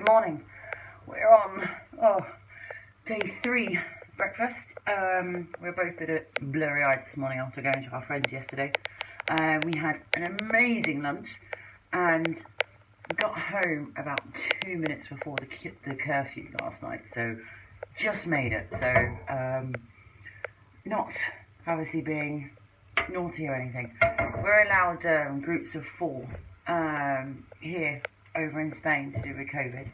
morning. We're on day 3 breakfast. We're both a bit blurry-eyed this morning after going to our friends yesterday. We had an amazing lunch and got home about 2 minutes before the curfew last night, so just made it. So not obviously being naughty or anything. We're allowed groups of 4 here over in Spain to do with COVID,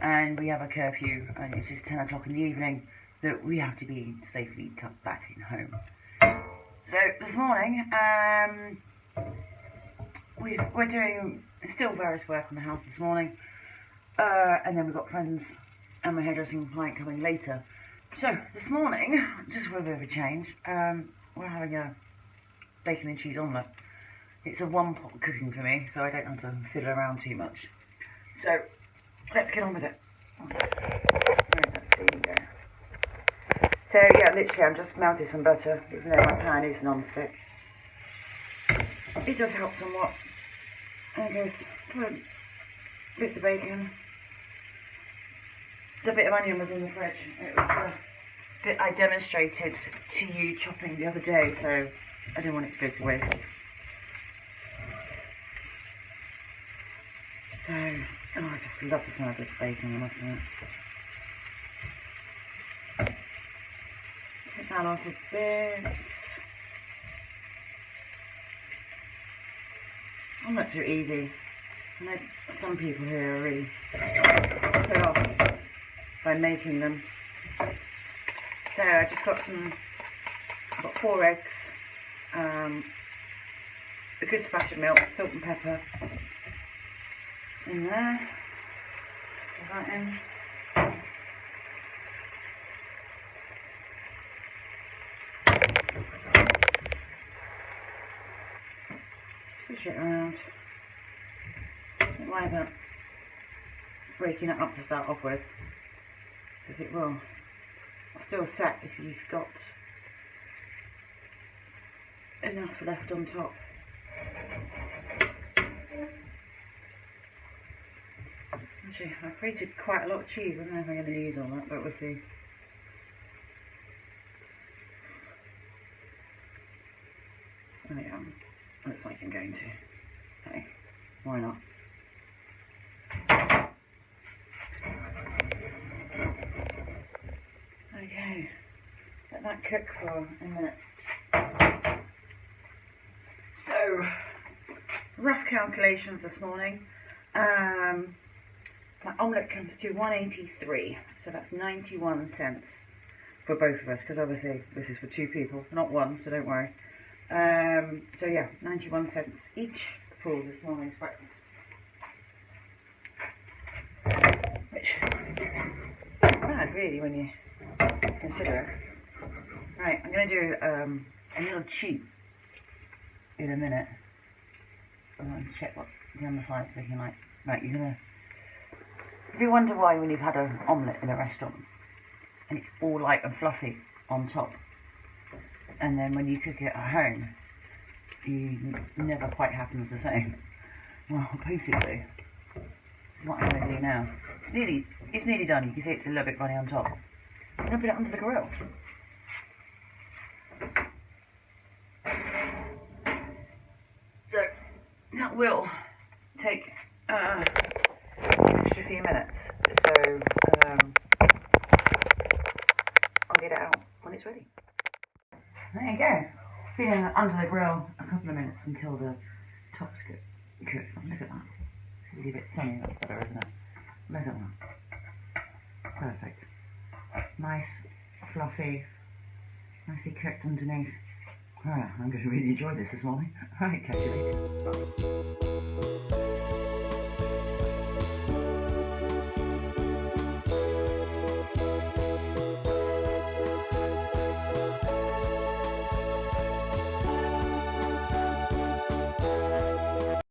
and we have a curfew, and it's just 10 o'clock in the evening that we have to be safely tucked back in home. So this morning we're doing still various work on the house this morning, and then we've got friends and my hairdressing client coming later. So this morning, just for a bit of a change, we're having a bacon and cheese omelette. It's a one-pot cooking for me, so I don't have to fiddle around too much. So let's get on with it. Right, let's see here. So yeah, literally I'm just melting some butter, even though my pan is non-stick. It does help somewhat. And there's bits of bacon. The bit of onion was in the fridge. It was a bit I demonstrated to you chopping the other day, so I didn't want it to go to waste. So, I just love the smell of this bacon, I must admit. Take that off a bit. Omelettes are easy. I know some people here are really put off by making them. So I just got I've got 4 eggs, a good splash of milk, salt and pepper in there. Put that in. Switch it around. Don't worry about breaking it up to start off with, because it will still set if you've got enough left on top. Actually, I've created quite a lot of cheese. I don't know if I'm going to use all that, but we'll see. Oh yeah, looks like I'm going to. Hey, why not? Okay, let that cook for a minute. So, rough calculations this morning. My omelette comes to 183, so that's 91 cents for both of us, because obviously this is for 2 people, not 1, so don't worry. So yeah, 91 cents each for this morning's breakfast. Which isn't bad really when you consider it. Right, I'm going to do a little cheat in a minute. I'm going to check what the other side's looking like. Right, you're going to... If you wonder why when you've had an omelette in a restaurant and it's all light and fluffy on top, and then when you cook it at home, it never quite happens the same. Well, basically, this is what I'm going to do now. It's nearly done. You can see it's a little bit runny on top. I'm going to put it onto the grill. So that will take an extra few minutes. So I'll get it out when it's ready. There you go. Been under the grill a couple of minutes until the top's cooked. Look at that. Really a bit sunny, that's better, isn't it? Look at that. Perfect. Nice, fluffy, nicely cooked underneath. Alright, I'm going to really enjoy this morning. Alright, catch you later. Bye.